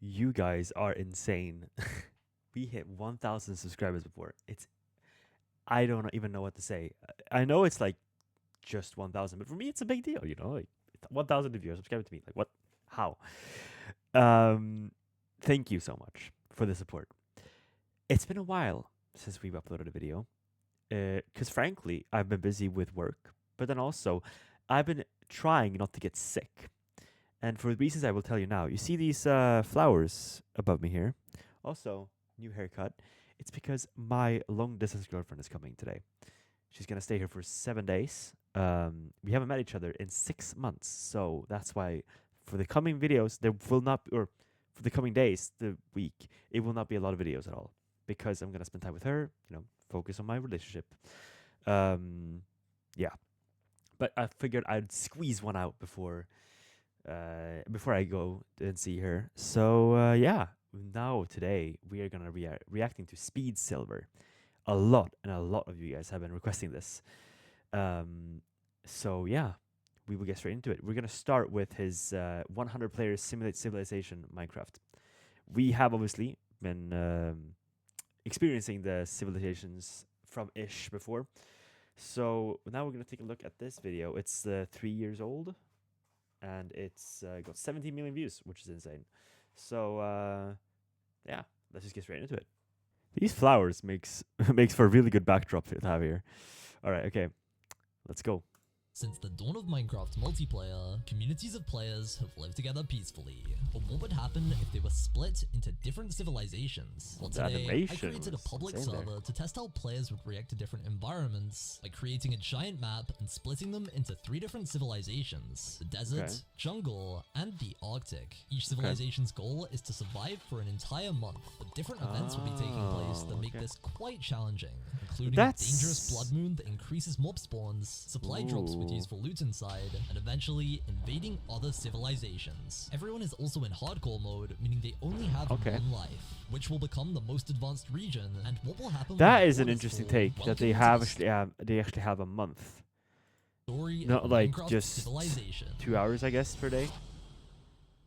You guys are insane. We hit 1,000 subscribers before. I don't even know what to say. I know it's like just 1,000, but for me, it's a big deal. Like 1,000 of you are subscribing to me. Like what? How? Um, Thank you so much for the support. It's been a while since we've uploaded a video. Because frankly, I've been busy with work, but then also I've been trying not to get sick. And for the reasons I will tell you now, you see these flowers above me here? Also, new haircut. It's because my long distance girlfriend is coming today. She's gonna stay here for 7 days. We haven't met each other in 6 months, so that's why for the coming videos there will not, or for the coming days, the week, it will not be a lot of videos at all because I'm gonna spend time with her. Focus on my relationship. Yeah, but I figured I'd squeeze one out before I go and see her. So yeah, now today we are gonna reacting to Speed Silver. A lot of you guys have been requesting this. So yeah, we will get straight into it. We're gonna start with his 100 players simulate civilization Minecraft. We have obviously been experiencing the civilizations from ish before. So now we're gonna take a look at this video. It's 3 years old, and it's got 17 million views, which is insane. So yeah, let's just get straight into it. These flowers makes makes for a really good backdrop to have here. All right, okay, let's go. Since the dawn of Minecraft multiplayer, communities of players have lived together peacefully. But what would happen if they were split into different civilizations? Well, today, I created a public server to test how players would react to different environments by creating a giant map and splitting them into 3 different civilizations: the desert, jungle, and the Arctic. Each civilization's goal is to survive for an entire month, but different events will be taking place that make this quite challenging, including a dangerous blood moon that increases mob spawns, supply drops with useful loot inside, and eventually invading other civilizations. Everyone is also in hardcore mode, meaning they only have one life, which will become the most advanced region. And what will happen? That is an interesting take, that they actually have a month, not like just 2 hours, I guess, per day.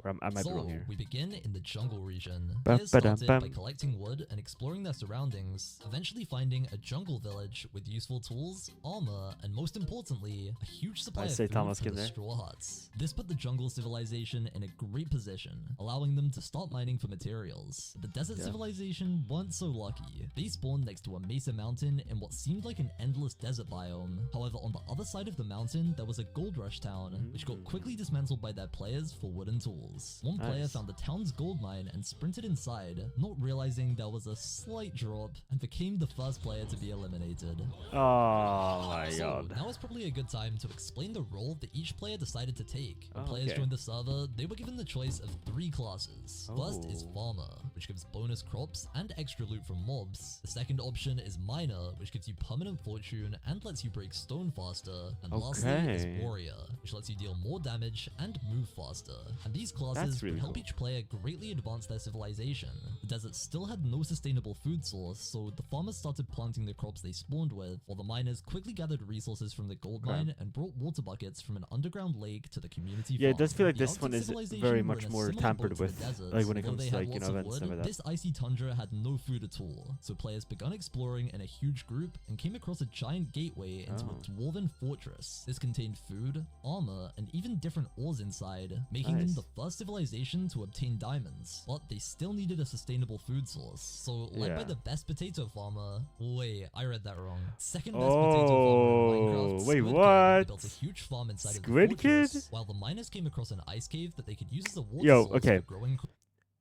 Or I might be wrong here. We begin in the jungle region. Players started by collecting wood and exploring their surroundings, eventually finding a jungle village with useful tools, armor, and most importantly, a huge supply of food from the straw huts. This put the jungle civilization in a great position, allowing them to start mining for materials. The desert civilization weren't so lucky. They spawned next to a mesa mountain in what seemed like an endless desert biome. However, on the other side of the mountain, there was a gold rush town, which got quickly dismantled by their players for wooden tools. One player found the town's gold mine and sprinted inside, not realizing there was a slight drop, and became the first player to be eliminated. Oh my god. Now is probably a good time to explain the role that each player decided to take. When players joined the server, they were given the choice of 3 classes. First is Farmer, which gives bonus crops and extra loot from mobs. The second option is Miner, which gives you permanent fortune and lets you break stone faster. And lastly is Warrior, which lets you deal more damage and move faster. And these classes would help each player greatly advance their civilization. The desert still had no sustainable food source, so the farmers started planting the crops they spawned with, while the miners quickly gathered resources from the gold mine and brought water buckets from an underground lake to the community farm. Yeah, it does feel like this one is very much more tampered with, like when it comes to like, events and stuff like that. This icy tundra had no food at all, so players began exploring in a huge group and came across a giant gateway into a dwarven fortress. This contained food, armor, and even different ores inside, making them the first civilization to obtain diamonds, but they still needed a sustainable food source. So, led by the best potato farmer, wait, I read that wrong. Second best potato farmer in Minecraft, wait, Squid what? Kid, built a huge farm inside of the Squid fortress, Kid? while the miners came across an ice cave that they could use as a water source for growing.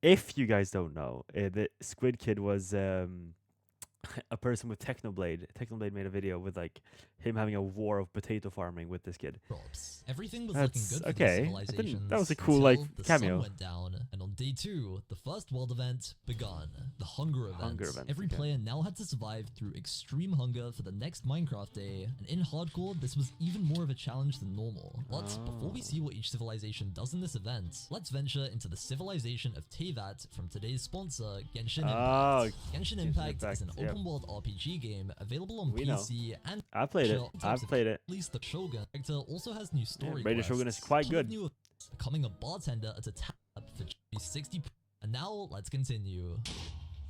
If you guys don't know, the Squid Kid was a person with Technoblade. Technoblade made a video with like him having a war of potato farming with this kid. Everything was looking good for the civilizations. That was a cool like the cameo. Sun went down, and on day 2, the first world event began. The hunger event. Every player now had to survive through extreme hunger for the next Minecraft day, and in hardcore, this was even more of a challenge than normal. But before we see what each civilization does in this event, let's venture into the civilization of Teyvat from today's sponsor, Genshin Impact. Genshin Impact is an open world RPG game available on PC and I played it. I've played it. At least the Shogun character also has new story Raider Shogun is quite good. Becoming a bartender at a tap for 60 And now, let's continue.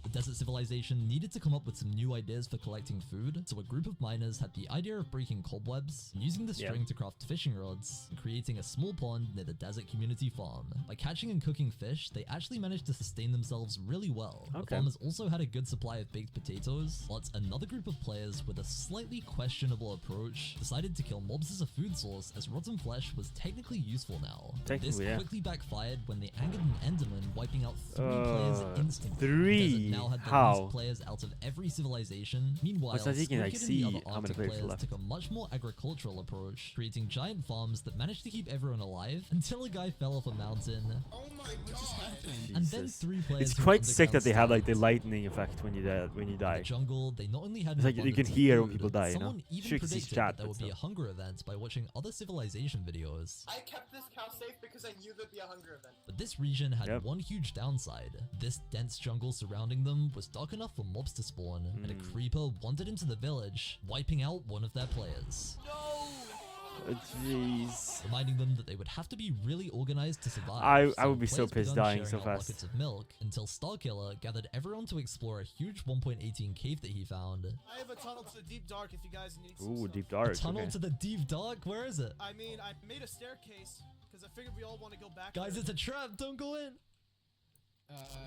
The desert civilization needed to come up with some new ideas for collecting food, so a group of miners had the idea of breaking cobwebs, using the string to craft fishing rods, and creating a small pond near the desert community farm. By catching and cooking fish, they actually managed to sustain themselves really well. The farmers also had a good supply of baked potatoes, but another group of players with a slightly questionable approach decided to kill mobs as a food source, as rotten flesh was technically useful now. This quickly backfired when they angered an enderman, wiping out 3 players instantly. Now had the least players out of every civilization. Meanwhile, Squid and the other Arctic players took a much more agricultural approach, creating giant farms that managed to keep everyone alive until a guy fell off a mountain. Oh my god! And then 3 players. It's quite sick that they have like the lightning effect when you die. In the jungle, they not only had it's like you can hear when people die. You know, someone even predicted that there would be a hunger event by watching other civilization videos. I kept this cow safe because I knew there'd be a hunger event. But this region had one huge downside. This dense jungle surrounding them was dark enough for mobs to spawn, and a creeper wandered into the village, wiping out one of their players. No! Jeez. Reminding them that they would have to be really organized to survive. I would be so pissed dying so fast. Buckets of milk until Starkiller gathered everyone to explore a huge 1.18 cave that he found. I have a tunnel to the deep dark if you guys need some. Ooh, deep dark. A tunnel to the deep dark? Where is it? I mean, I made a staircase because I figured we all want to go back. Guys, it's a trap. Don't go in.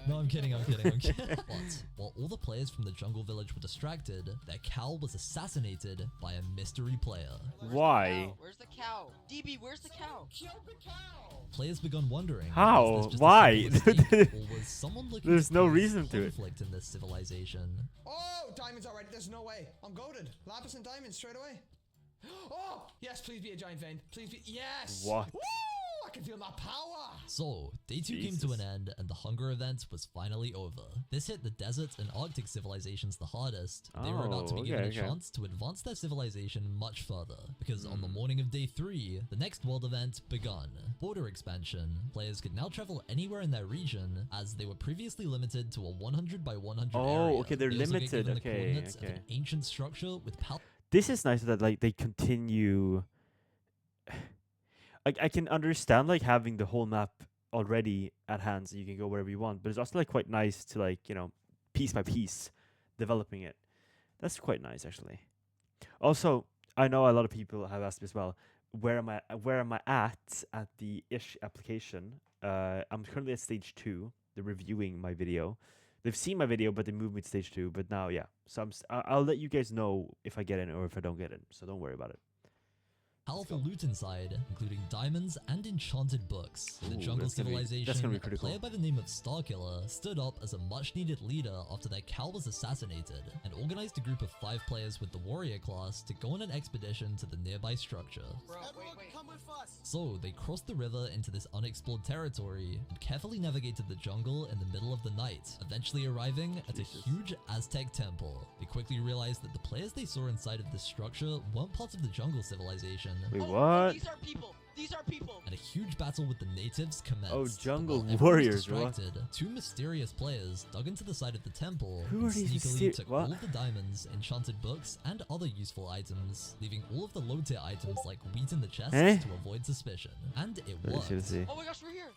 No, I'm kidding. But while all the players from the jungle village were distracted, their cow was assassinated by a mystery player. Why? Where's the cow? DB, where's the cow? Kill the cow! Players begun wondering. How? Why? Was someone looking There's no reason to it. Conflict in this civilization. Oh, diamonds already. There's no way. I'm goaded. Lapis and diamonds straight away. Oh, yes, please be a giant vein. Please be. Yes. What? Woo! I can feel my power. So, day 2 came to an end, and the hunger event was finally over. This hit the desert and Arctic civilizations the hardest. They were about to be given a chance to advance their civilization much further, because on the morning of day 3, the next world event begun. Border expansion. Players could now travel anywhere in their region, as they were previously limited to a 100 by 100 area. Oh, okay, they're They also get limited. given the Okay, coordinates okay. of an ancient structure with This is nice that like they continue. Like I can understand like having the whole map already at hand, so you can go wherever you want. But it's also like quite nice to like piece by piece developing it. That's quite nice actually. Also, I know a lot of people have asked me as well. Where am I at the ish application? I'm currently at stage 2. They're reviewing my video. They've seen my video, but they moved me to stage 2. But now, yeah. So I'll let you guys know if I get in or if I don't get in. So don't worry about it. powerful loot inside, including diamonds and enchanted books. In the jungle civilization, a player by the name of Starkiller stood up as a much-needed leader after their cow was assassinated, and organized a group of 5 players with the warrior class to go on an expedition to the nearby structure. Bro, wait. Come with us. So, they crossed the river into this unexplored territory, and carefully navigated the jungle in the middle of the night, eventually arriving at a huge Aztec temple. They quickly realized that the players they saw inside of this structure weren't part of the jungle civilization. Wait, what? These are people. These are people. And a huge battle with the natives commenced. Oh, jungle While everyone was warriors, what? distracted, 2 mysterious players dug into the side of the temple Who and are these sneakily took what? all of the diamonds, enchanted books, and other useful items, leaving all of the low-tier items like wheat in the chests to avoid suspicion. And it worked. Oh my gosh, we're here.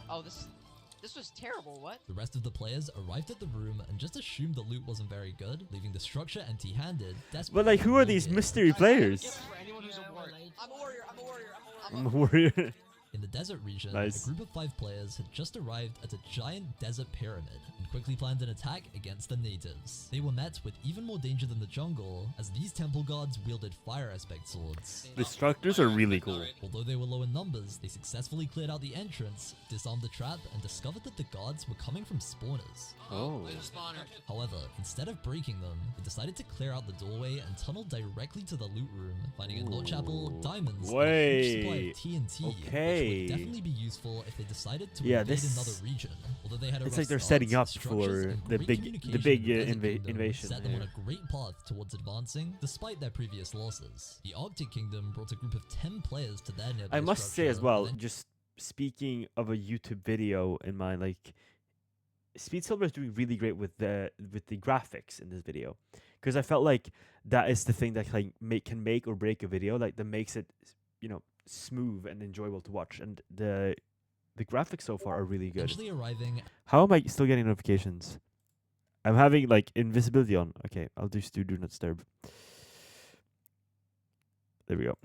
Oh, this was terrible. What? The rest of the players arrived at the room and just assumed the loot wasn't very good, leaving the structure empty-handed. But like, who are these mystery players? For anyone who's a warrior. I'm a warrior. I'm a warrior. I'm a warrior. In the desert region, Nice. a group of 5 players had just arrived at a giant desert pyramid and quickly planned an attack against the natives. They were met with even more danger than the jungle, as these temple guards wielded fire aspect swords. The structures are really cool. Although they were low in numbers, they successfully cleared out the entrance, disarmed the trap, and discovered that the guards were coming from spawners. Oh. However, instead of breaking them, they decided to clear out the doorway and tunnel directly to the loot room, finding a notch apple, diamonds, and a huge supply of TNT, which would definitely be useful if they decided to invade another region. Although they had a It's rough like they're start, setting up structures for and the great big communication in the Desert Kingdom invasion. set them on Yeah. a great path towards advancing, despite their previous losses. The Arctic Kingdom brought a group of 10 players to their nearby I must say as structure, well, and then just speaking of a YouTube video in mind, like Speed Silver is doing really great with the graphics in this video, because I felt like that is the thing that like can make or break a video, like that makes it smooth and enjoyable to watch. And The graphics so far are really good. Eventually arriving. How am I still getting notifications? I'm having like invisibility on. Okay, I'll just do not disturb. There we go.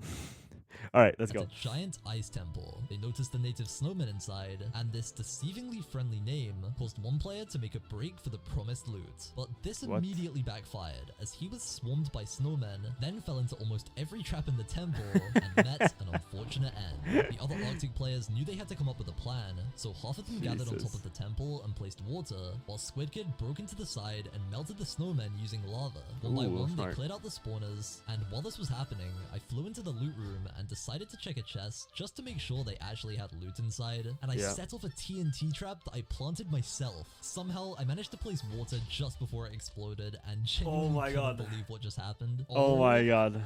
All right, let's At go. a giant ice temple, they noticed the native snowmen inside, and this deceivingly friendly name caused one player to make a break for the promised loot. But this What? immediately backfired, as he was swarmed by snowmen, then fell into almost every trap in the temple, and met an unfortunate end. The other Arctic players knew they had to come up with a plan, so half of them gathered on top Jesus. of the temple and placed water, while Squid Kid broke into the side and melted the snowmen using lava. One by Ooh, one, they smart. cleared out the spawners, and while this was happening, I flew into the loot room and decided to check a chest just to make sure they actually had loot inside, and I Yeah. set off a TNT trap that I planted myself. Somehow, I managed to place water just before it exploded, and genuinely my couldn't God. believe what just happened. Oh my god.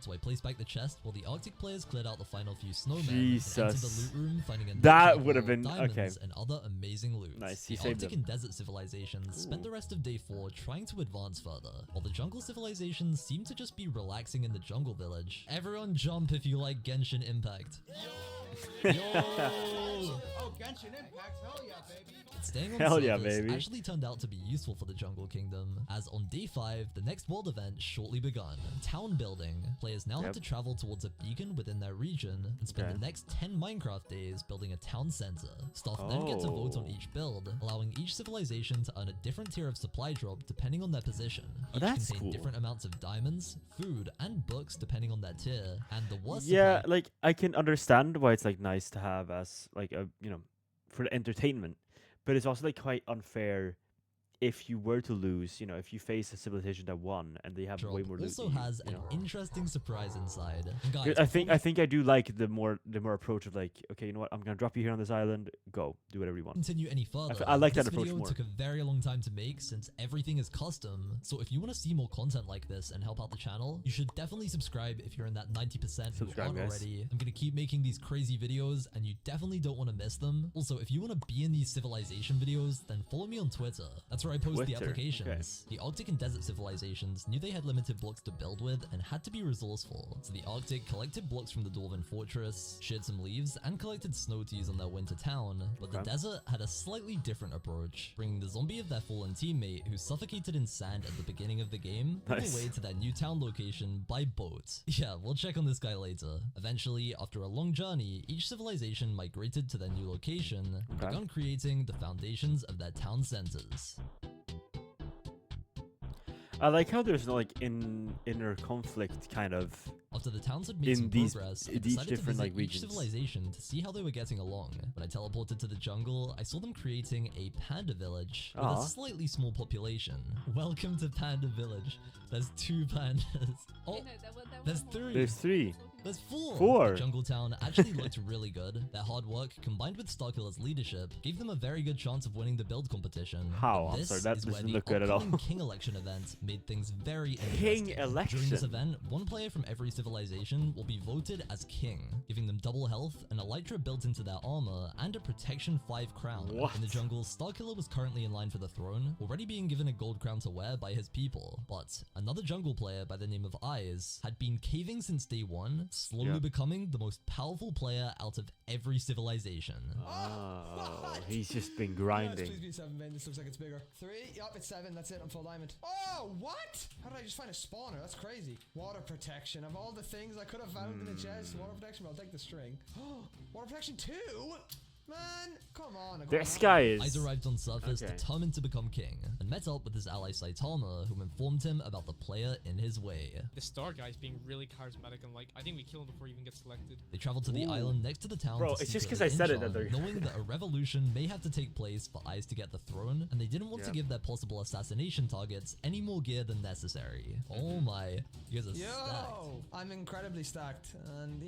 So I placed back the chest while the Arctic players cleared out the final few snowmen Jesus. and entered the loot room, finding a That notch would have level, been- diamonds, okay. and other amazing loot. Nice, he The saved Arctic them. and desert civilizations spent the rest of day 4 trying to advance further, while the jungle civilizations seemed to just be relaxing in the jungle village. Everyone jump if you like Genshin Impact. Yo! Oh, Genshin Impact, hell yeah, baby. Staying on Hell yeah, service baby. actually turned out to be useful for the Jungle Kingdom, as on day 5, the next world event shortly begun. Town building. Players now have Yep. to travel towards a beacon within their region and spend Okay. the next 10 Minecraft days building a town center. Staff then get to vote on Oh. each build, allowing each civilization to earn a different tier of supply drop depending on their position. Each that's contain cool. different amounts of diamonds, food, and books depending on their tier, and the worst Yeah, supply like I can understand why it's like nice to have as like a for the entertainment, but it's also like quite unfair if you were to lose. If you face a civilization that won and they have drop way more loot. also than you, has you an know. interesting surprise inside. And guys, I before think we I think I do like the more approach of like, okay, you know what, I'm gonna drop you here on this island. Go do whatever you want. continue any further, I like this that approach video more. took a very long time to make since everything is custom. So if you want to see more content like this and help out the channel, you should definitely subscribe if you're in that 90% who Subscribe, aren't guys. already. I'm gonna keep making these crazy videos and you definitely don't want to miss them. Also, if you want to be in these civilization videos, then follow me on Twitter. That's where I post the Twitter, applications. The Arctic and desert civilizations knew they had limited blocks to build with and had to be resourceful. So the Arctic collected blocks from the Dwarven fortress, shared some leaves, and collected snow to use on their winter town. But the Okay. desert had a slightly different approach, bringing the zombie of their fallen teammate who suffocated in sand at the beginning of the game all Nice. the way to their new town location by boat. Yeah, we'll check on this guy later. Eventually, after a long journey, each civilization migrated to their new location and Okay. began creating the foundations of their town centers. I like how there's no like inner conflict kind of. After the towns had made In some these- progress, I these decided to different, visit like, each regions. civilization to see how they were getting along. When I teleported to the jungle, I saw them creating a panda village with Aw. a slightly small population. Welcome to Panda Village. There's 2 pandas. Oh, there's 3. There's 3. There's 4. 4. The jungle town actually looked really good. Their hard work, combined with Starkiller's leadership, gave them a very good chance of winning the build competition. How? But I'm this sorry, that is where doesn't the look good at all. upcoming King election event made things very King interesting. During this election. event, one player from every civilization will be voted as king, giving them double health, an elytra built into their armor, and a protection 5 crown. What? In the jungle, Starkiller was currently in line for the throne, already being given a gold crown to wear by his people. But another jungle player by the name of Eyes had been caving since day 1, slowly Yeah. becoming the most powerful player out of every civilization. Oh, what? he's just been Yes, grinding. please be 7, Ben. This looks like it's bigger. 3. Yup, it's 7. That's it. I'm full diamond. Oh, what? How did I just find a spawner? That's crazy. Water protection. Of all the things I could have found in a chest, water protection. But I'll take the string. Water protection 2? Man, come on. This guy Eyes is. arrived on surface Okay. determined to become king, and met up with his ally Saitama, whom informed him about the player in his way. The star guy's being really charismatic and like I think we kill him before he even gets selected. They traveled to the Ooh. island next to the town. Bro, to it's just secretly 'cause I said it that enchant, they're- knowing that a revolution may have to take place for Eyes to get the throne, and they didn't want to Yeah. give their possible assassination targets any more gear than necessary. Oh my, you guys are stacked. Yo, I'm incredibly stacked. And,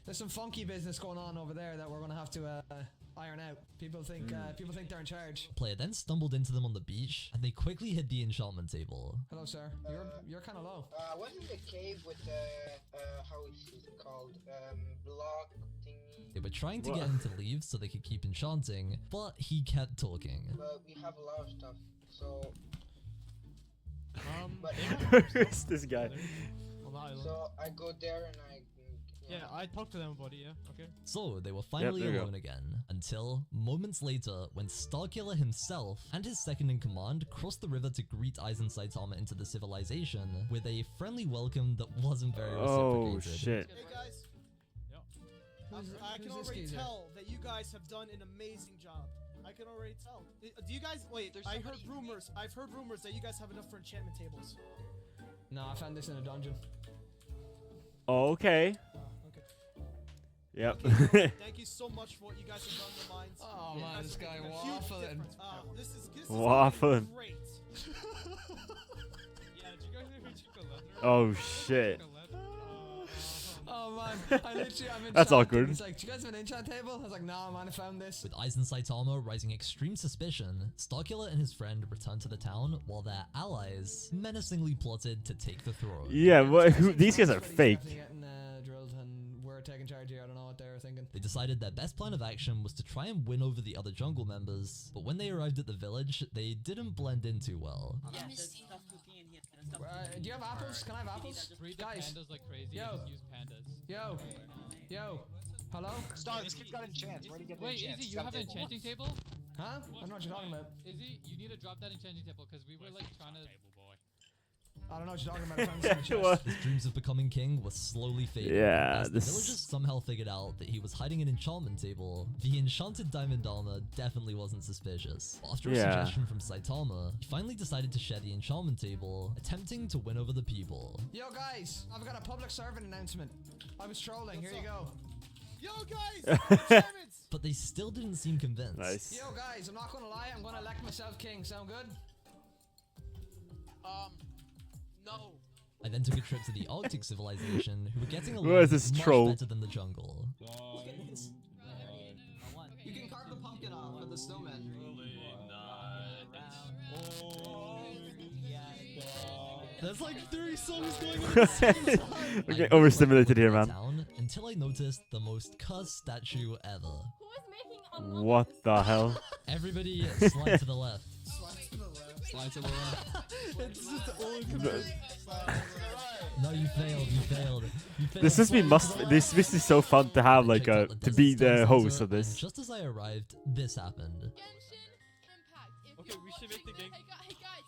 there's some funky business going on over there that we're going to have to iron out. People think they're in charge. Player then stumbled into them on the beach, and they quickly hid the enchantment table. Hello, sir. You're kind of low. Wasn't the cave with the how is it called? Block thingy. They were trying to What? get him to leave so they could keep enchanting, but he kept talking. But we have a lot of stuff. So But Who's this guy? on the island. so I go there and I Yeah, I talked to them about it, yeah, okay. So they were finally there you go. alone again, until moments later when Starkiller himself and his second in command crossed the river to greet Aizen Saitama into the civilization with a friendly welcome that wasn't very Oh reciprocated. shit. Hey guys, I can who's this already geezer? tell that you guys have done an amazing job. I can already tell. Do you guys wait? There's I heard somebody- rumors. I've heard rumors that you guys have enough for enchantment tables. No, I found this in a dungeon. Okay. Okay. Yep. Okay, thank you so much for what you guys have done in the mines. Oh, You man, guys this have guy made a huge waffling. difference. This is Waffling. great. Yeah, did you guys ever chicken leather? Oh shit. Chicken leather? Oh man, I literally, I'm in That's shock. awkward. He's like, do you guys have an enchant table? I was like, nah, man, I found this. With Aizen Saitama raising extreme suspicion, Starkiller and his friend returned to the town while their allies menacingly plotted to take the throne. Yeah, these guys are But he's fake. definitely getting drilled, and we're taking charge here. I don't know what they were thinking. They decided their best plan of action was to try and win over the other jungle members, but when they arrived at the village, they didn't blend in too well. Do you have apples? Can I have apples? Breed the Guys, pandas like crazy Yo. and just use pandas. yo, hello? Star, this kid's got enchants. Where do you get the Wait, enchants? Izzy, you have an enchanting table? Huh? I don't know what you're talking about. Izzy, you need to drop that enchanting table because we were like trying to. I don't know what you're talking about. I found this in the chest. What? His dreams of becoming king were slowly fading. Yeah, as the this- villagers somehow figured out that he was hiding an enchantment table. The enchanted diamond armor definitely wasn't suspicious. After a Yeah. suggestion from Saitama, he finally decided to share the enchantment table, attempting to win over the people. Yo, guys, I've got a public servant announcement. I was trolling. Here you go. Yo guys, enchantments. But they still didn't seem convinced. Nice. Yo, guys, I'm not gonna lie. I'm gonna elect myself king. Sound good? No. I then took a trip to the Arctic civilization, who were getting along Who is this much troll? better than the jungle. You can carve the pumpkin off for the snowman. There's like 3 songs going on at the same time. We're I getting overstimulated here, man. town until I noticed the most cursed statue ever. Who is making a What the hell? Everybody slide to the left. Slide to the left. It's just all No, you failed. You failed. You failed. This Slide to the left. this is so fun to have I like checked out to Desert be Storm the host Center, of this. and just as I arrived, this happened. Genshin Impact. If Okay, you we want should make the to- game- Hey, hey guys,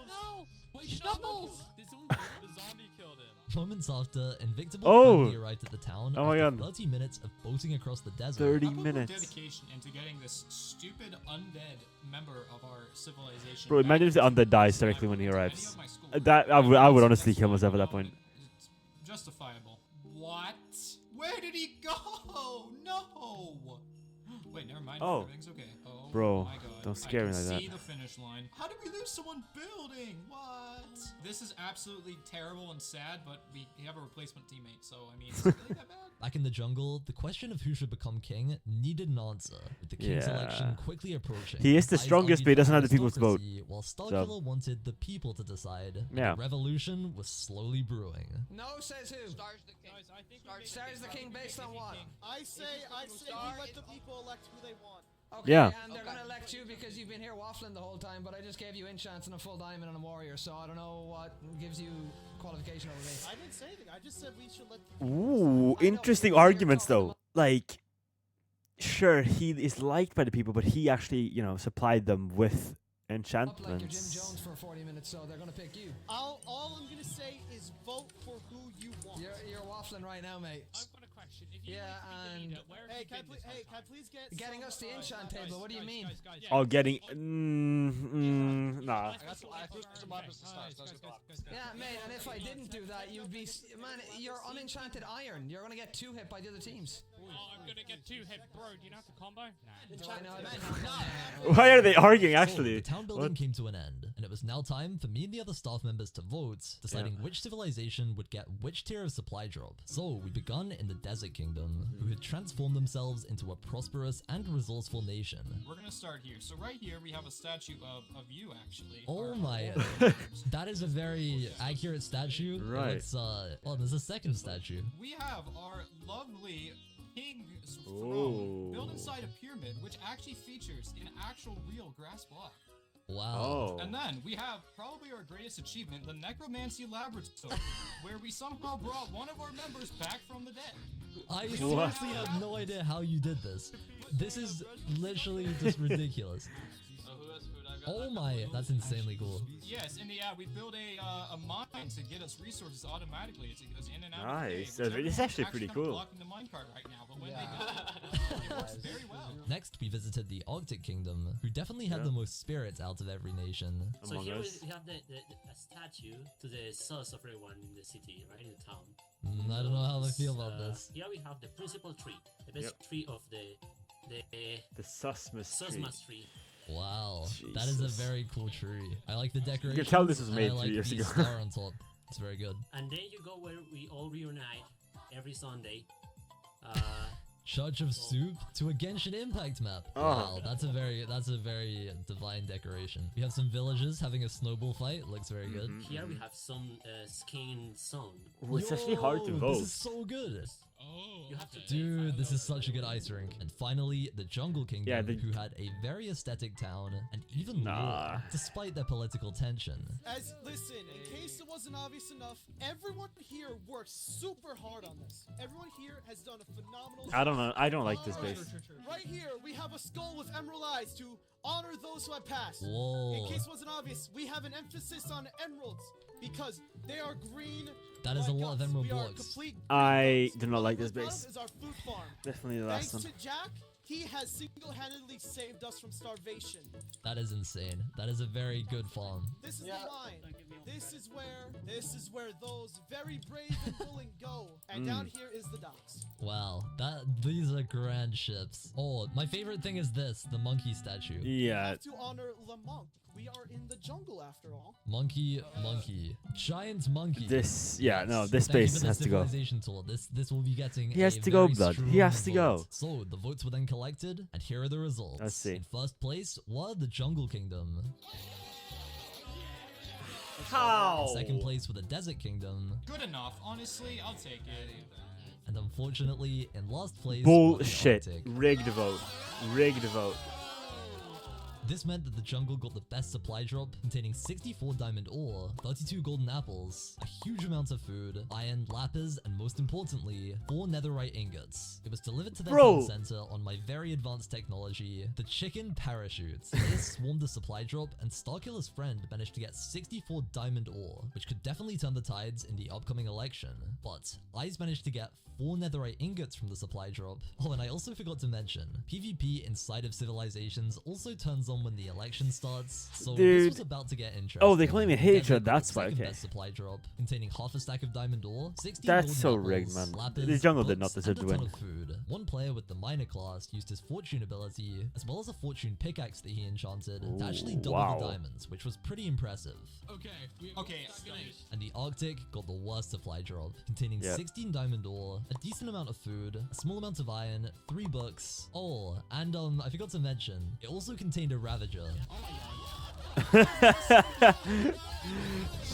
No! Wait, Snuffles! The zombie killed him. Moments after, Invictable Oh! finally arrived at the town Oh my after God. 30 minutes of boating across the desert. 30 How about minutes. the dedication into getting this stupid undead member of our civilization? Bro, imagine if the undead dies directly when he arrives. That I would honestly kill myself at that point. It's justifiable. What? Where did he go? No. Wait, never mind. Oh. Everything's okay. Oh, Bro, my God. don't scare I me can like see that. the finish line. How did we lose someone building? What? This is absolutely terrible and sad, but we have a replacement teammate, so I mean, is it really that bad? Back in the jungle, the question of who should become king needed an answer, with the king's Yeah. election quickly approaching. He is the Eyes strongest, argued but he for doesn't have the people's vote. aristocracy, While Starkiller wanted the people to decide, and Yeah. a revolution was slowly brewing. No, says who? Star's the king. Guys, I think Star's the king based on what? I say we let the people elect who they want. Okay, Yeah. and they're gonna elect you because you've been here waffling the whole time, but I just gave you enchants and a full diamond and a warrior, so I don't know what gives you qualification over me. I didn't say anything. I just said we should let. The Ooh, interesting arguments though. Like, sure, he is liked by the people, but he actually, supplied them with Up like you're Jim enchantments. Jones for 40 minutes, so they're gonna pick you. All I'm gonna say is vote for who you want. You're waffling right now, mate. I've got a question. If you Yeah, like to be the and- leader, where have Hey, you can I been please? this Hey, whole can I time? please get? Getting some, us the enchant Guys, table. What do you guys, mean? guys, yeah. Oh, getting. Nah. I got some Barbara's the stars, those are the options. Yeah, mate, and if I didn't do that, you'd be... Man, you're unenchanted iron. You're gonna get 2 hit by the other teams. Oh, I'm gonna get 2 hit, bro. Do you know how to combo? Nah. Do I know? Why are they arguing So, actually? the town building What? came to an end, and it was now time for me and the other staff members to vote, deciding which civilization would get which tier of supply drop. So we begun in the Desert Kingdom, who had transformed themselves into a prosperous and resourceful nation. We're gonna start here. So right here we have a statue of you actually. Oh Our- my, that is a very accurate statue. Right. It's, oh, there's a second statue. We have our lovely king's Ooh. throne built inside a pyramid, which actually features an actual real grass block. Wow. Oh. And then we have probably our greatest achievement, the Necromancy Laboratory, where we somehow brought one of our members back from the dead. I seriously have no idea how you did this. This is literally just ridiculous. Who has food? I've got Oh my, that's insanely cool. Yes, and yeah, we built a mine to get us resources automatically. It goes in and out. Nice. Of the cave, which It's actually everyone's pretty kind of cool. blocking the minecart right now, but when they go, it works very well. Next, we visited the Arctic Kingdom, who definitely had Yeah. the most spirits out of every nation. So Among here Us. we have a statue to the source of everyone in the city, right, in the town. I don't know how I feel about this. Here we have the principal tree, the best tree of the The Susmus tree. Sosmas tree. Wow, that is a Jesus. very cool tree. I like the decoration. You can tell this was and made I like 3 years the ago. star on top. It's very good. And then you go where we all reunite every Sunday. Church of Soup to a Genshin Impact map. Oh. Wow, that's a very divine decoration. We have some villagers having a snowball fight. Looks very good. Here we have some skiing zone. Ooh, it's actually hard to Yo, vote. This is so good. Oh, You have to okay. Dude, this is such a good ice rink. And finally, the Jungle Kingdom, Yeah, who had a very aesthetic town and even Nah. lore, despite their political tension. Listen, in case it wasn't obvious enough, everyone here works super hard on this. Everyone here has done a phenomenal I don't know. I don't like this Alright, base. right here, we have a skull with emerald eyes to honor those who have passed. Whoa. In case it wasn't obvious, we have an emphasis on emeralds because they are green. That is a like lot of us. emerald We are blocks. complete I green do not like this above base. is our food farm. Definitely the last Thanks one. to Jack, he has single-handedly saved us from starvation. That is insane. That is a very good farm. This is the line. This is where those very brave and willing go. And down here is the docks. Wow, these are grand ships. Oh, my favorite thing is this, the monkey statue. Yeah. Have to honor Le Monk. We are in the jungle after all. Monkey. Giant monkey. This. Yeah. No. Yes. This Thank you base for the has to go. civilization tour. This will be getting. He has a to go, very blood. He strong has to go. vote. So the votes were then collected, and here are the results. Let's see. In first place were the Jungle Kingdom. How? Second place were the Desert Kingdom, Good enough, honestly, I'll take it. and unfortunately, in last place were the Bullshit. Arctic. Rigged vote. Rigged vote. This meant that the jungle got the best supply drop, containing 64 diamond ore, 32 golden apples, a huge amount of food, iron, lapis, and most importantly, 4 netherite ingots. It was delivered to their Bro. town center on my very advanced technology, the chicken parachutes. They swarmed the supply drop, and Starkiller's friend managed to get 64 diamond ore, which could definitely turn the tides in the upcoming election. But Eyes managed to get 4 netherite ingots from the supply drop. Oh, and I also forgot to mention, PvP inside of Civilizations also turns on when the election starts, so Dude. this was about to get interesting. Oh, they can't even hit each Then other, they got that's the why, second okay. best supply drop, containing half a stack of diamond ore, 16 That's golden so apples, rigged, man. lapis, The jungle did books, not deserve and to a ton win. of food. One player with the minor class used his fortune ability, as well as a fortune pickaxe that he enchanted, to actually Ooh, double wow. the diamonds, which was pretty impressive. Okay. Okay, And the Arctic got the worst supply drop, containing Yep. 16 diamond ore, a decent amount of food, a small amount of iron, 3 books. Oh, and I forgot to mention, it also contained a Ravager.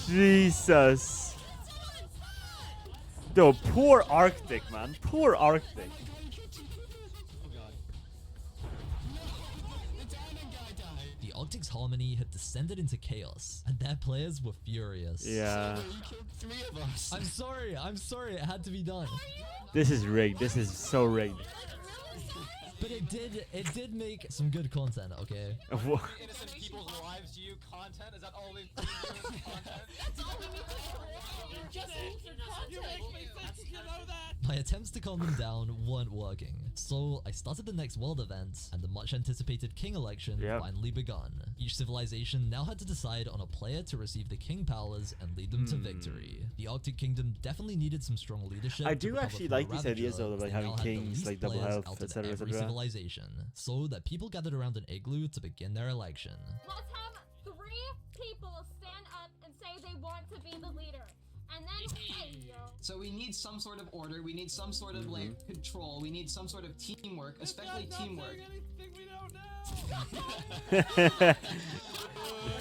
Jesus. Yo, poor Arctic, man. Poor Arctic. The Arctic's harmony had descended into chaos, and their players were furious. Yeah. I'm sorry, it had to be done. This is rigged. This is so rigged. But it did make some good content, okay? Innocent people's lives to you content? Is that all they do is content? You make me sense, you know that. My attempts to calm them down weren't working, so I started the next world event, and the much anticipated king election Yep. finally begun. Each civilization now had to decide on a player to receive the king powers and lead them to victory. The Arctic Kingdom definitely needed some strong leadership. I to do recover actually from a like these ideas, though, Ravager, like as they having now had the kings, least like double players health, out of etc., every etc. civilization, so that people gathered around an igloo to begin their election. Let's have 3 people stand up and say they want to be the leader. And then, hey, yo. So we need some sort of order, we need some sort of like control, we need some sort of teamwork, especially teamwork.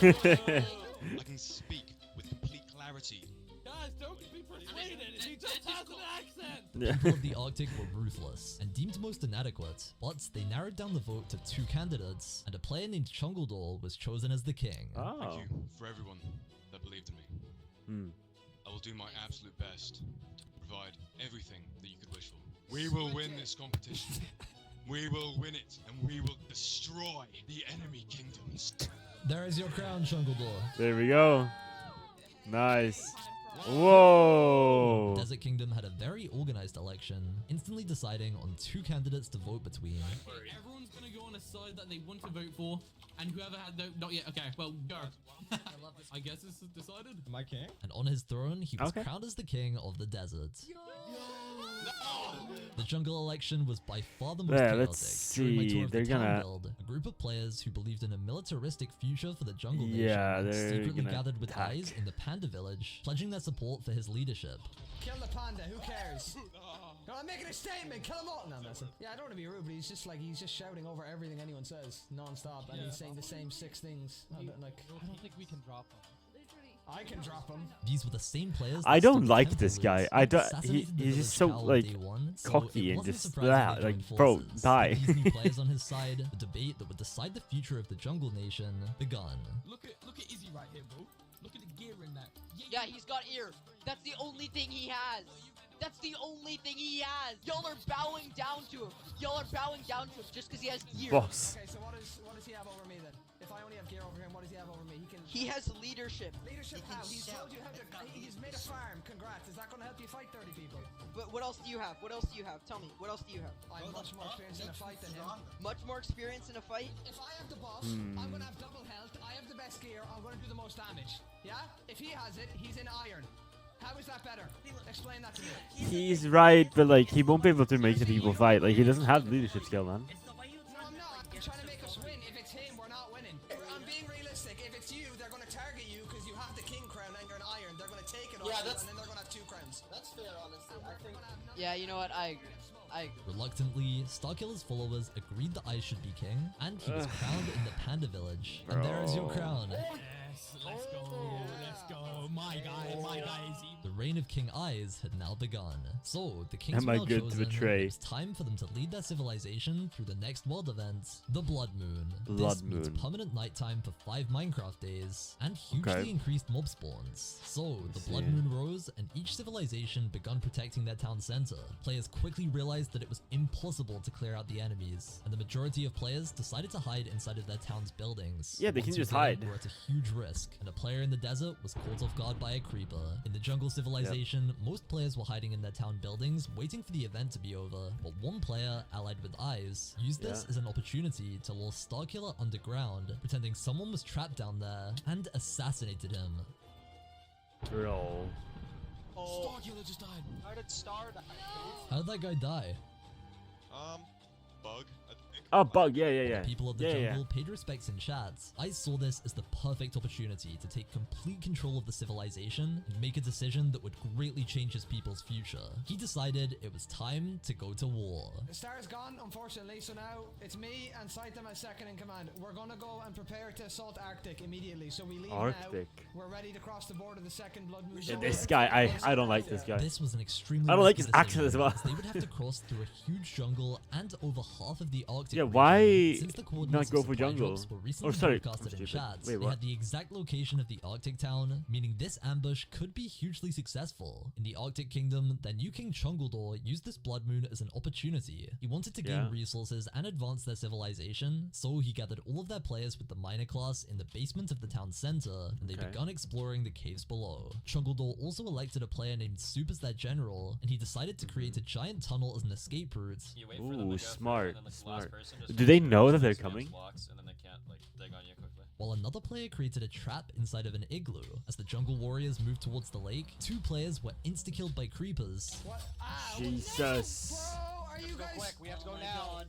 I can speak with complete clarity. Guys, don't be persuaded. He just has an accent. Yeah. People of the Arctic were ruthless and deemed most inadequate, but they narrowed down the vote to 2 candidates, and a player named Chungledor was chosen as the king. Oh. Thank you for everyone that believed in me. Hmm. I will do my absolute best to provide everything that you could wish for. We will win this competition. We will win it, and we will destroy the enemy kingdoms. There is your crown, Chungledor. There we go. Nice. Whoa. Desert Kingdom had a very organized election, instantly deciding on 2 candidates to vote between. Everyone's gonna go on a side that they want to vote for, and whoever had no, not yet. Okay, well, go. I guess this is decided. Am I king? And on his throne, he was Okay. crowned as the king of the desert. The jungle election was by far the most Yeah, chaotic. let's During my see, tour of they're the town gonna- build, a group of players who believed in a militaristic future for the jungle Yeah, nation they're secretly gonna gathered with attack. eyes in the panda village, pledging their support for his leadership. Kill the panda, who cares? No, I'm making a statement, kill them all! No, I'm messing. Yeah, I don't want to be rude, but he's just shouting over everything anyone says, non-stop, and he's saying the same 6 things. I don't think we can drop them. I can drop him. These were the same players. I that don't stood like temple this guy. loose I and don't. assassinated the He's just village so cow on like day 1, so cocky it and wasn't just surprising they like, joined bro, forces. die. With these new players on his side, the debate that would decide the future of the jungle nation begun. Look at Izzy right here, bro. Look at the gear in that. Yeah, he's got ear. That's the only thing he has. That's the only thing he has. Y'all are bowing down to him. Y'all are bowing down to him just because he has gear. Boss. Okay, so what does he have over me then? If I only have gear over him, what does he have over me? He has leadership. Leadership how? He's told you how to. He's made a farm. Congrats. Is that going to help you fight 30 people? But what else do you have? What else do you have? Tell me. What else do you have? I have much more experience in a fight than him. Much more experience in a fight? If I have the boss, I'm going to have double health. I have the best gear. I'm going to do the most damage. Yeah? If he has it, he's in iron. How is that better? Explain that to me. He's right, but like he won't be able to make the people fight. Like he doesn't have leadership skill, man. No, I'm not. I'm trying to make us win. If it's him, we're not winning. I'm being realistic. If it's you, they're going to target you because you have the king crown and you're an iron. They're going to take it off you, and then they're going to have 2 crowns. That's fair, honestly. I think. Yeah, you know what? I agree. I agree. Reluctantly, Starkiller's followers agreed that I should be king, and he was crowned in the Panda Village. And there is your crown. Yes, let's go. Let's go. My guy, Izzy. The reign of King Eyes had now begun. So, the kings Am were I now good to chosen. betray? It was time for them to lead their civilization through the next world event, the Blood Moon. Blood This means Moon. permanent nighttime for 5 Minecraft days, and hugely Okay. increased mob spawns. So, the Blood see. Moon rose, and each civilization begun protecting their town center. Players quickly realized that it was impossible to clear out the enemies, and the majority of players decided to hide inside of their town's buildings. Yeah, they Once can you just did, hide. were at a huge risk, and a player in the desert was caught off guard by a creeper. In the jungle civilization, most players were hiding in their town buildings, waiting for the event to be over. But one player, allied with Eyes, used this as an opportunity to lure Starkiller underground, pretending someone was trapped down there, and assassinated him. Bro. Oh, Starkiller just died. how did Star die? How'd that guy die? Bug, I think. Oh, bug. Yeah. People of the Yeah, jungle paid respects in chats. I saw this as the perfect opportunity to take complete control of the civilization and make a decision that would greatly change his people's future. He decided it was time to go to war. The star's gone, unfortunately, so now it's me and Saitama as second in command. We're gonna go and prepare to assault Arctic immediately, so we leave Arctic. now. We're ready to cross the border of the second Blood Moon. Yeah, Zone. this guy, I don't like this guy. This was an extremely I don't like risky his accent decision, as well. as they would have to cross through a huge jungle and over half of the Arctic Yeah, region. why Since the not coordinates go of for supply jungle? drops were Oh, recently sorry, broadcasted I'm in stupid. chats, Wait, they what? had the exact location of the Arctic town, meaning this ambush could be hugely successful. In the Arctic Kingdom, their new king Chungledor used this blood moon as an opportunity. He wanted to gain Yeah. resources and advance their civilization, so he gathered all of their players with the minor class in the basement of the town center, and they Okay. begun exploring the caves below. Chungledor also elected a player named Soup as their general, and he decided to create a giant tunnel as an escape route. Ooh, smart, smart. Do they know that they're coming? While another player created a trap inside of an igloo. As the jungle warriors moved towards the lake, 2 players were insta-killed by creepers. What? Ow. Jesus. Bro, are are you guys? Quick, we have to go now.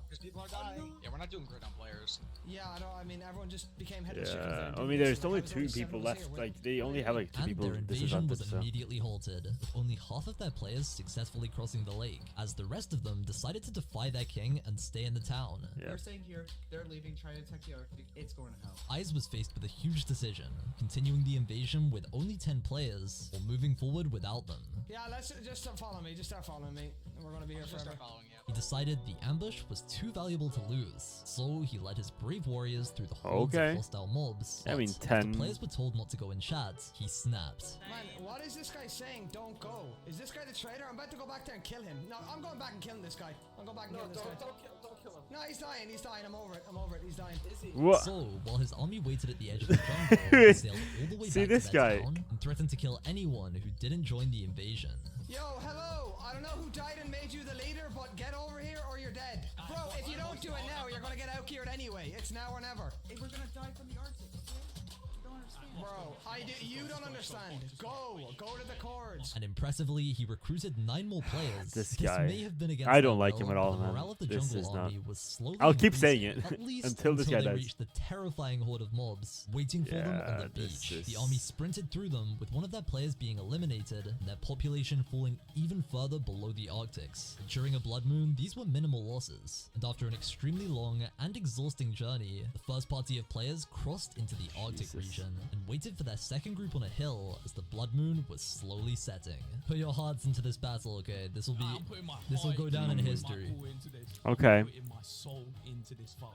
Because people are dying. Yeah, we're not doing great on players. Yeah, I know. I mean, everyone just became head of chicken. Yeah, I mean, there's only 2 people left. Like, they only have like 2 And people their invasion was disadvantaged. So. immediately halted, with only half of their players successfully crossing the lake, as the rest of them decided to defy their king and stay in the town. Yeah. They're staying here. They're leaving, trying to attack the Arctic. It's going to hell. Eyes was faced with a huge decision, continuing the invasion with only 10 players, or moving forward without them. Yeah, let's just follow me. Just start following me. And we're gonna be here forever. He decided the ambush was too valuable to lose, so he led his brave warriors through the hordes of hostile mobs. I mean, but 10. after players were told not to go in chat, he snapped. Man, what is this guy saying? Don't go. Is this guy the traitor? I'm about to go back there and kill him. No, I'm going back and killing this guy. I'm going back and killing this guy. Don't kill him. No, he's dying. He's dying. I'm over it. I'm over it. He's dying. Is he? What? So, while his army waited at the edge of the jungle, he sailed all the way See back this to their guy? town and threatened to kill anyone who didn't join the invasion. Yo, hello. I don't know who died and made you the leader, but get over here or you're dead. Bro, if you don't do it now, you're gonna get out-geared anyway. It's now or never. Hey, we're gonna die from the Arctic. You don't understand. Bro, you don't understand. Go to the chords. And impressively, he recruited 9 more players. This guy. may have been against I don't their like will, him at all, but the man. morale of the This jungle is not. army was slowly I'll keep saying increasing, it at least until this guy they dies. reached the terrifying horde of mobs waiting for them on Yeah, the this beach. is- The army sprinted through them, with one of their players being eliminated, and their population falling even further below the Arctics. During a blood moon, these were minimal losses, and after an extremely long and exhausting journey, the first party of players crossed into the Arctic region and waited for their second group on a hill as the blood moon was slowly setting. Put your hearts into this battle, okay? This will go down in history. Okay. Putting my soul into this fight.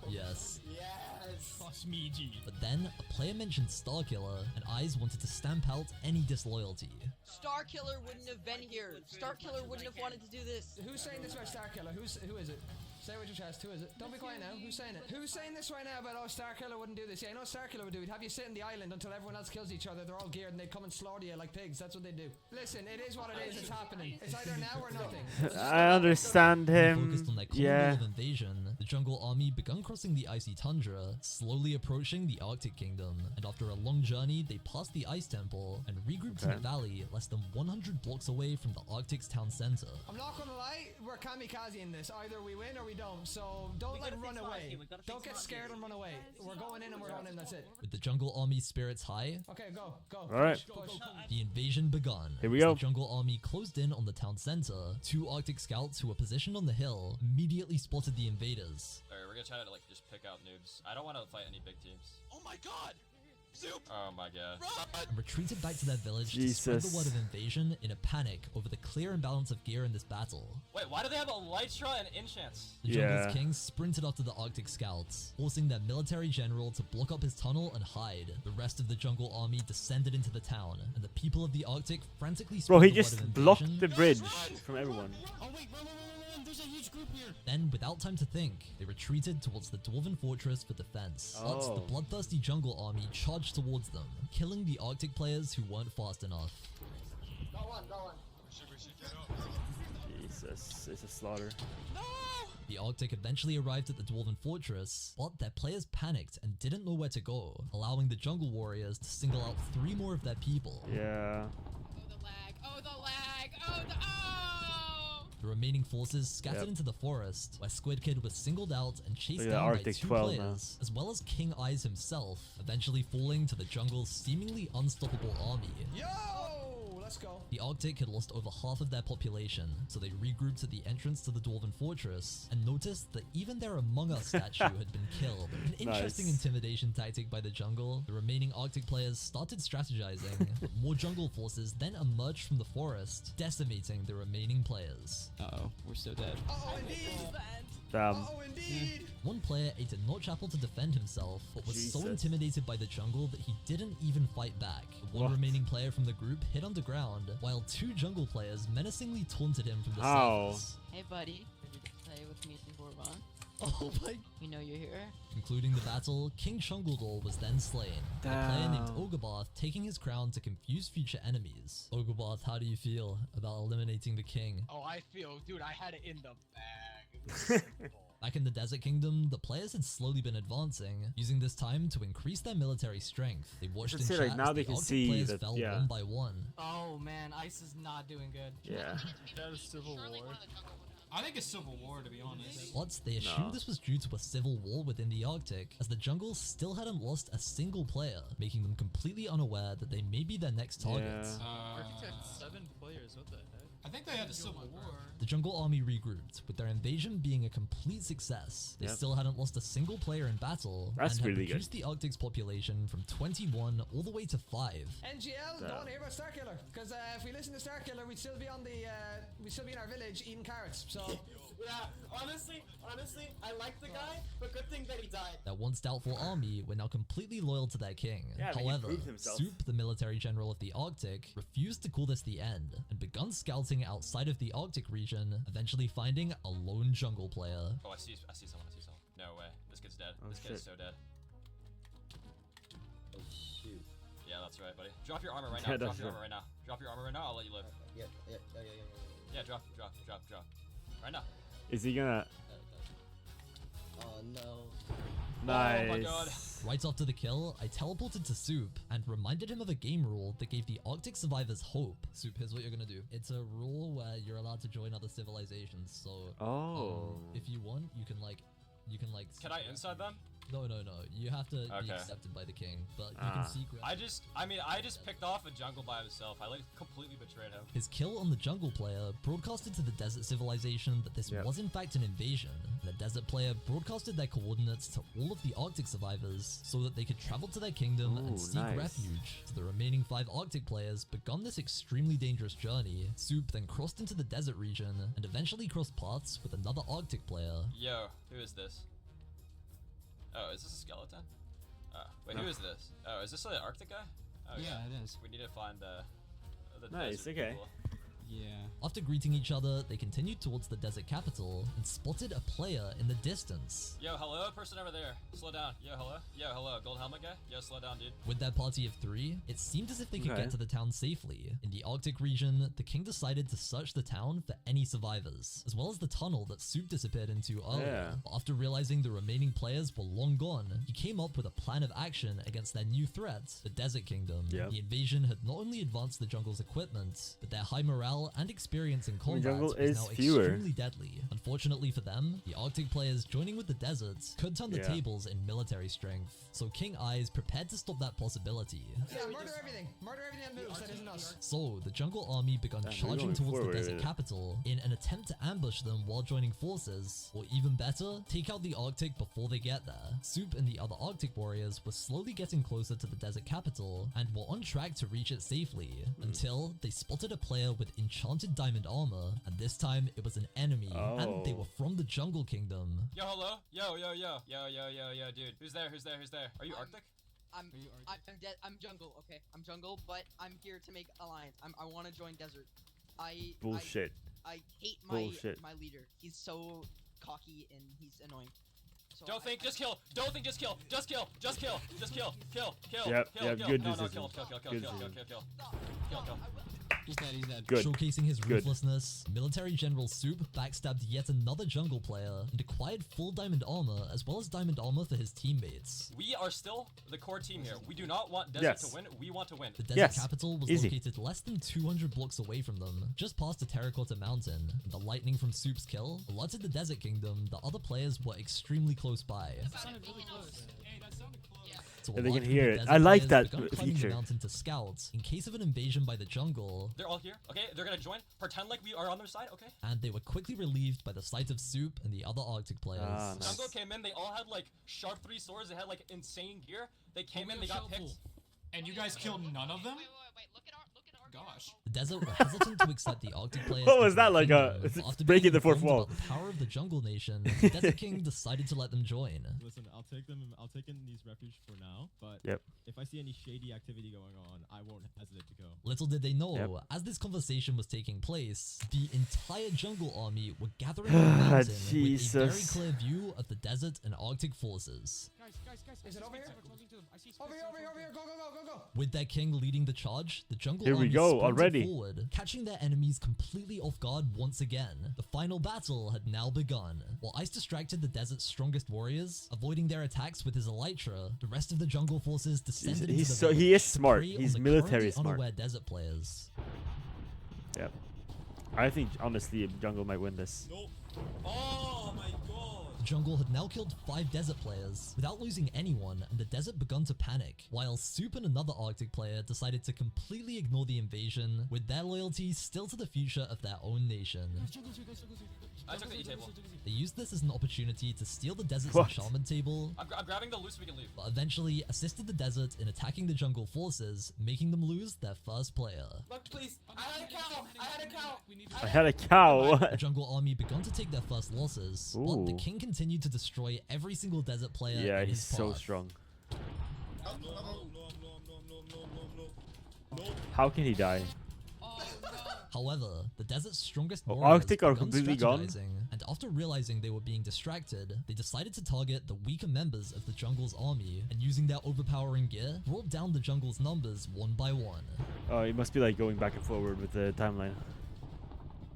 Yes. Yes. Trust me, G. But then, a player mentioned Starkiller, and Eyes wanted to stamp out any disloyalty. Starkiller wouldn't have been here. Starkiller wouldn't have wanted to do this. Who's saying this about Starkiller? Who is it? Say it with your chest. Who is it? Don't be quiet now. Who's saying it? Who's saying this right now about, oh, Starkiller wouldn't do this? Yeah, I know Starkiller would do. He'd have you sit in the island until everyone else kills each other. They're all geared and they'd come and slaughter you like pigs. That's what they do. Listen, it is what it is. It's happening. It's either now or nothing. I understand him. Focused on their common Yeah. goal of invasion, the jungle army began crossing the icy tundra, slowly approaching the Arctic kingdom. And after a long journey, they passed the ice temple and regrouped in a valley less than 100 blocks away from the Arctic's town center. I'm not gonna lie, we're kamikaze in this. Either we win or we don't. So don't like run away. Don't get scared and run away. We're going in and we're going in. That's it. With the jungle army's spirits high, Okay, go. All right. Push. the invasion begun. Here we As go. The jungle army closed in on the town center. 2 Arctic scouts who were positioned on the hill immediately spotted the invaders. Alright, we're gonna try to like just pick out noobs. I don't want to fight any big teams. Oh my god! Soup! Oh my god. And retreated back to their village to spread the Jesus. word of invasion in a panic over the clear imbalance of gear in this battle. Wait, why do they have a Lytra and enchants? The jungle's king sprinted after the Arctic scouts, forcing their military general to block up his tunnel and hide. The rest of the jungle army descended into the town, and the people of the Arctic frantically spread Bro, he the word just of blocked invasion. the bridge from everyone. Oh wait, run! There's a huge group here. Then, without time to think, they retreated towards the dwarven fortress for defense. But the Oh. bloodthirsty jungle army charged towards them, killing the Arctic players who weren't fast enough. Go on. Jesus, it's a slaughter. The Arctic eventually arrived at the dwarven fortress, but their players panicked and didn't know where to go, allowing the jungle warriors to single out 3 more of their people. Yeah. Oh, the lag. Oh, the... Oh! The remaining forces scattered into the forest, where Squid Kid was singled out and chased Look at down by Arctic 2 12 players, as well as King Eyes himself, eventually falling to the jungle's seemingly unstoppable army. Yo! Let's go. The Arctic had lost over half of their population, so they regrouped at the entrance to the dwarven fortress and noticed that even their Among Us statue had been killed. An interesting Nice. intimidation tactic by the jungle. The remaining Arctic players started strategizing, but more jungle forces then emerged from the forest, decimating the remaining players. Uh-oh, we're so dead. Uh-oh, indeed. Damn. Uh-oh, indeed. One player ate a notch apple to defend himself, but was so Jesus. intimidated by the jungle that he didn't even fight back. The one What? remaining player from the group hid underground, while 2 jungle players menacingly taunted him from the How? surface. Hey, buddy. Did you play with me before, Ron? Oh my... You know you're here? Concluding the battle, King Shungledor was then slain. A player named Ogabath taking his crown to confuse future enemies. Ogabath, how do you feel about eliminating the king? Oh, I feel, dude, I had it in the bag. It was simple. Back in the Desert Kingdom, the players had slowly been advancing, using this time to increase their military strength. They watched in Let's say, chat like, now as they the can Arctic see players that- fell yeah. one by one. Oh man, Ice is not doing good. Yeah. That is civil war. I think it's civil war, to be honest. But they assumed this was due to a civil war within the Arctic, as the jungle still hadn't lost a single player, making them completely unaware that they may be their next target. Arctic had 7 players, what the heck? I think they had a civil war. The jungle army regrouped, with their invasion being a complete success. They still hadn't lost a single player in battle, and had reduced the Arctic's population from 21 all the way to 5. NGL, don't hear about Starkiller, because if we listen to Starkiller, we'd still be on the, we'd still be in our village eating carrots. So Yeah, honestly, I like the guy, but good thing that he died. That once doubtful army were now completely loyal to their king. Yeah, However, Soup, the military general of the Arctic, refused to call this the end, and begun scouting outside of the Arctic region, eventually finding a lone jungle player. Oh, I see someone. No way. This kid's dead. This kid is so dead. Oh, shoot. Yeah, that's right, buddy. Drop your armor right now. Drop your armor right now. Drop your armor right now. I'll let you live. Yeah. Yeah, drop. Right now. Is he gonna? Oh no. Nice. Oh my god. Right after the kill, I teleported to Soup and reminded him of a game rule that gave the Arctic survivors hope. Soup, here's what you're gonna do. It's a rule where you're allowed to join other civilizations. So, if you want, you can like. Can I inside them? No. You have to be accepted by the king, but you can secret. I just picked off a jungle by himself. I like completely betrayed him. His kill on the jungle player broadcasted to the desert civilization that this was in fact an invasion. The desert player broadcasted their coordinates to all of the Arctic survivors so that they could travel to their kingdom and seek refuge. So the remaining 5 Arctic players begun this extremely dangerous journey. Soup then crossed into the desert region and eventually crossed paths with another Arctic player. Yo, who is this? Oh, is this a skeleton? Wait, who is this? Oh, is this an Arctic guy? Oh, yeah, it is. We need to find the nice, desert okay. people. Yeah. After greeting each other, they continued towards the desert capital and spotted a player in the distance. Yo, hello, person over there. Slow down. Yo, hello. Gold helmet guy? Yo, slow down, dude. With their party of 3, it seemed as if they could get to the town safely. In the Arctic region, the king decided to search the town for any survivors, as well as the tunnel that Soup disappeared into earlier. But after realizing the remaining players were long gone, he came up with a plan of action against their new threat, the Desert Kingdom. The invasion had not only advanced the jungle's equipment, but their high morale and experience in combat was now extremely deadly. Unfortunately for them, the Arctic players joining with the deserts could turn the tables in military strength, so King Eyes prepared to stop that possibility. Yeah, murder everything that moves that isn't us. So the jungle army began charging towards the desert capital in an attempt to ambush them while joining forces, or even better, take out the Arctic before they get there. Soup and the other Arctic warriors were slowly getting closer to the desert capital and were on track to reach it safely, until they spotted a player with enchanted diamond armor, and this time it was an enemy, and they were from the Jungle Kingdom. Yo, hello? Yo, dude. Who's there? Are you Arctic? I'm jungle, okay? I'm jungle, but I'm here to make alliance. I want to join desert. Bullshit. I hate my leader. He's so cocky and he's annoying. So Don't think, just kill. Don't think, just kill. Just kill. Kill. Yep, good No, decision. kill. He's dead. Good. Showcasing his ruthlessness, military general Soup backstabbed yet another jungle player and acquired full diamond armor as well as diamond armor for his teammates. We are still the core team here. We do not want Desert to win. We want to win. The desert capital was located less than 200 blocks away from them, just past a terracotta mountain. And the lightning from Soup's kill alerted the Desert Kingdom that other players were extremely close by. That sounded really close. So they can hear it. I like that feature. The mountain to scout in case of an invasion by the jungle. They're all here. Okay, they're gonna join. Pretend like we are on their side. Okay. And they were quickly relieved by the sight of Soup and the other Arctic players. Jungle came in. They all had like sharp 3 swords. They had like insane gear. They came in. They got picked. And you guys killed none of them? Gosh. The desert were hesitant to accept the Arctic players. What was that like? After breaking the fourth wall. The power of the jungle nation, the Desert King decided to let them join. Listen, I'll take in these refuge for now, but if I see any shady activity going on, I won't hesitate to go. Little did they know, as this conversation was taking place, the entire jungle army were gathering on the mountain with a very clear view of the desert and Arctic forces. Guys. Is it over here? Over here. Go. With their king leading the charge, the jungle Here we army go, sprinted already. forward, catching their enemies completely off guard once again. The final battle had now begun. While Ice distracted the desert's strongest warriors, avoiding their attacks with his elytra, the rest of the jungle forces descended into the he is village to smart. prey He's on the military currently smart. unaware desert players. Yep. I think honestly, jungle might win this. Nope. Oh my god! The jungle had now killed 5 desert players without losing anyone, and the desert begun to panic, while Soup and another Arctic player decided to completely ignore the invasion, with their loyalty still to the future of their own nation. I took the E table. They used this as an opportunity to steal the desert's What? enchantment table, I'm grabbing the loot so we can leave. but eventually assisted the desert in attacking the jungle forces, making them lose their first player. Look, please. I had a cow. I had a cow. I had a cow. The jungle army began to take their first losses, but the Ooh. king continued to destroy every single desert player Yeah, in he's his so path. strong. No, no, no, no, no, no, no, no. How can he die? However, the desert's strongest Oh, warriors Arctic are begun completely gone? strategizing, and after realizing they were being distracted, they decided to target the weaker members of the jungle's army, and using their overpowering gear, brought down the jungle's numbers one by one. Oh, he must be like going back and forward with the timeline.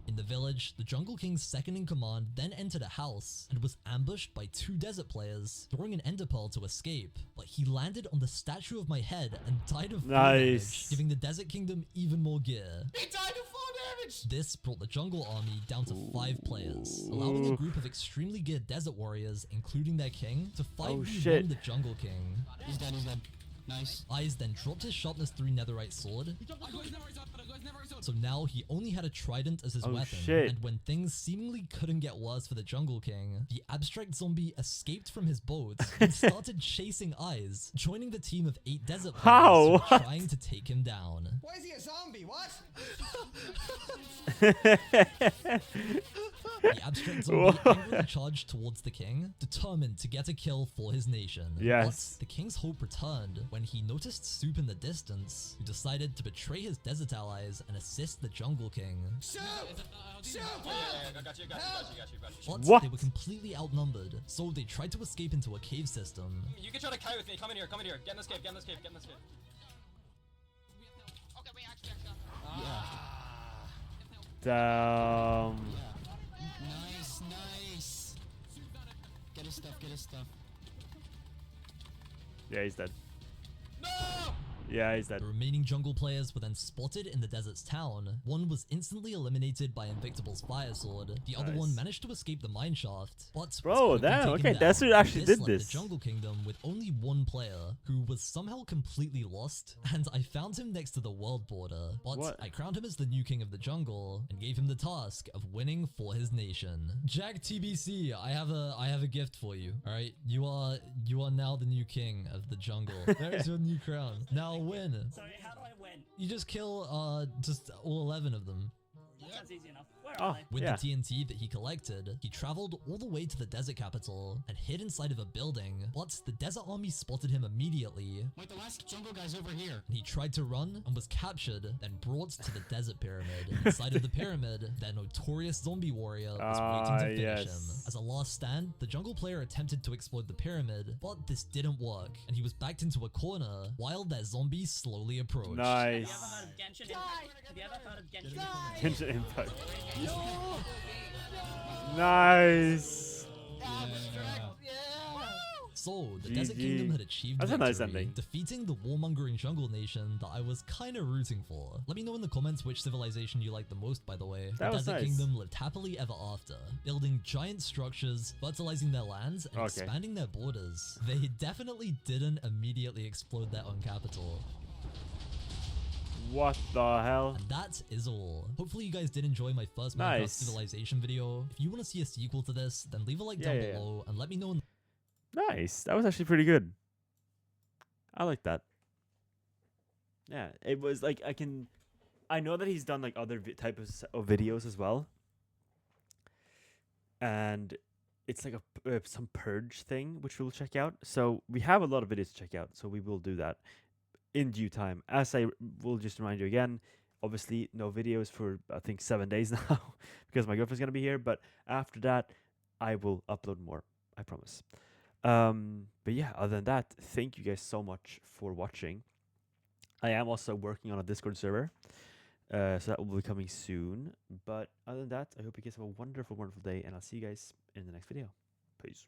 In the village, the Jungle King's second in command then entered a house and was ambushed by 2 desert players, throwing an ender pearl to escape, but he landed on the statue of my head and died of fall Nice. damage, giving the desert kingdom even more gear. He died of fall damage! This brought the jungle army down to 5 players, allowing a group of extremely geared desert warriors, including their king, to 5v1 shit. the Jungle King. He's dead, he's dead. Nice. Eyes then dropped his sharpness 3 netherite sword, so now he only had a trident as his Oh, weapon, shit. and when things seemingly couldn't get worse for the Jungle King, the abstract zombie escaped from his boat and started chasing Eyes, joining the team of 8 desert players How? who were What? trying to take him down. Why is he a zombie? What? The abstract zombie angrily charged towards the king, determined to get a kill for his nation. Yes. But the king's hope returned when he noticed Soup in the distance, who decided to betray his desert allies and assist the Jungle King. Soup! Soup! I got you. But What? they were completely outnumbered, so they tried to escape into a cave system. You can try to kite with me. Come in here. Get in this cave. Get in this cave. Damn. Nice, nice. Get his stuff, get his stuff. Yeah, he's dead. Yeah, he's dead. The remaining jungle players were then spotted in the desert's town. One was instantly eliminated by Invictable's fire sword. The other one managed to escape the mine shaft, but was Bro, quickly damn, taken okay, down. Desert actually did left this. The Jungle Kingdom with only 1 player, who was somehow completely lost, and I found him next to the world border. But What? I crowned him as the new king of the jungle and gave him the task of winning for his nation. Jack TBC, I have a gift for you. All right, you are now the new king of the jungle. There's your new crown. Now win. Sorry, how do I win? You just kill just all 11 of them. That's easy enough. Where Oh, are they? With yeah. the TNT that he collected, he traveled all the way to the desert capital and hid inside of a building, but the desert army spotted him immediately. Wait, the last jungle guy's over here. He tried to run and was captured, then brought to the desert pyramid. Inside of the pyramid, their notorious zombie warrior was waiting to finish him. yes. As a last stand, the jungle player attempted to explode the pyramid, but this didn't work, and he was backed into a corner while their zombies slowly approached. Nice. Have you ever heard of Genshin Impact? Have you ever heard of Genshin Impact? Genshin Impact. Nice. So, the Desert GG. Kingdom had achieved That's a victory, nice ending. defeating the warmongering jungle nation that I was kinda rooting for. Let me know in the comments which civilization you like the most, by the way. That the was Desert nice. Kingdom lived happily ever after, building giant structures, fertilizing their lands, and Okay. expanding their borders. They definitely didn't immediately explode their own capital. What the hell? And that is all. Hopefully you guys did enjoy my first Minecraft Nice. civilization video. If you want to see a sequel to this, then leave a like Yeah, down yeah, yeah. below and let me know in Nice. That was actually pretty good. I like that. Yeah, it was like I know that he's done like other types of videos as well, and it's like some purge thing which we'll check out. So we have a lot of videos to check out, so we will do that in due time. As I will just remind you again, obviously no videos for I think 7 days now because my girlfriend's gonna be here. But after that, I will upload more. I promise. But yeah, other than that, thank you guys so much for watching. I am also working on a Discord server, so that will be coming soon. But other than that, I hope you guys have a wonderful, wonderful day, and I'll see you guys in the next video. Peace.